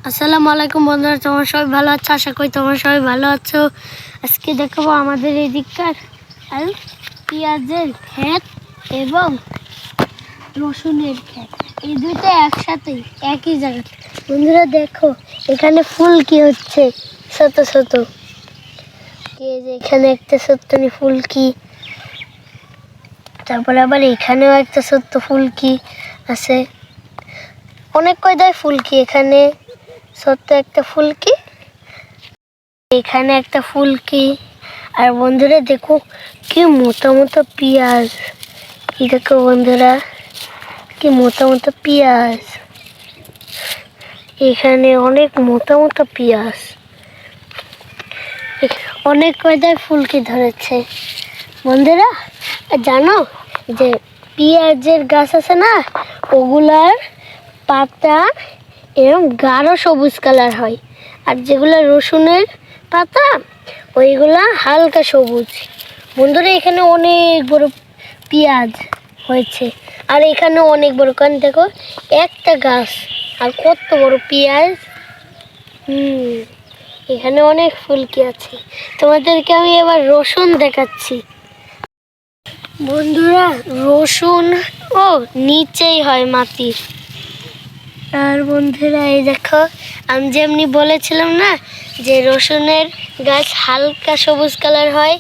আসসালামু আলাইকুম বন্ধুরা, তোমরা সবাই ভালো আছো? আশা করি তোমরা সবাই ভালো আছো। আজকে দেখাবো আমাদের এদিককার আর পেঁয়াজের ক্ষেত এবং রসুনের ক্ষেত, এই দুটো একসাথেই একই জায়গায়। বন্ধুরা দেখো, এখানে ফুল কি হচ্ছে, ছোট ছোট। এখানে একটা ছোট্ট ফুলকি, তারপরে আবার এখানেও একটা ছোট্ট ফুলকি আছে। অনেক কয়দায় ফুলকি, এখানে ছোট্ট একটা ফুলকি, এখানে একটা ফুলকি। আর বন্ধুরা দেখো কি মোটা মোটা পেঁয়াজ, কি দেখো বন্ধুরা কি মোটা মোটা পেঁয়াজ, এখানে অনেক মোটা মোটা পেঁয়াজ। অনেক কয়দায় ফুলকি ধরেছে। বন্ধুরা জানো যে পেঁয়াজের গাছ আছে না, ওগুলার পাতা এরকম গাঢ় সবুজ কালার হয়, আর যেগুলো রসুনের পাতা ওইগুলা হালকা সবুজ। বন্ধুরা এখানে অনেক বড় পেঁয়াজ হয়েছে, আর এখানে অনেক বড়, কারণ দেখো একটা গাছ আর কত বড় পেঁয়াজ। এখানে অনেক ফুলকি আছে। তোমাদেরকে আমি এবার রসুন দেখাচ্ছি। বন্ধুরা রসুন নিচেই হয় মাটির। আর বন্ধুরা এই দেখো, আমি যেমনি বলেছিলাম না যে রসুনের গাছ হালকা সবুজ কালার হয়,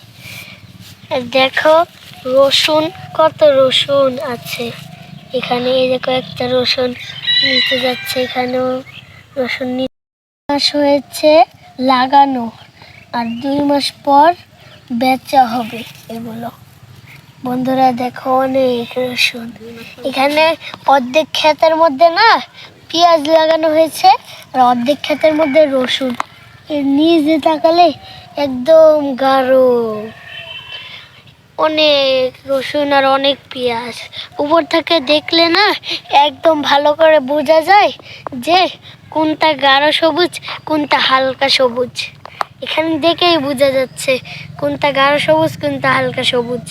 দেখো রসুন, কত রসুন আছে এখানে। এই দেখো একটা রসুন নিচে যাচ্ছে, এখানেও রসুন মাস হয়েছে লাগানো, আর 2 মাস পর বেচা হবে এগুলো। বন্ধুরা দেখো অনেক রসুন। এখানে অর্ধেক ক্ষেতের মধ্যে না পেঁয়াজ লাগানো হয়েছে, আর অর্ধেক ক্ষেতের মধ্যে রসুন। এর নিচে তাকালে একদম গাঢ় অনেক রসুন আর অনেক পেঁয়াজ। উপর থেকে দেখলে না একদম ভালো করে বোঝা যায় যে কোনটা গাঢ় সবুজ কোনটা হালকা সবুজ। এখানে দেখেই বোঝা যাচ্ছে কোনটা গাঢ় সবুজ কোনটা হালকা সবুজ।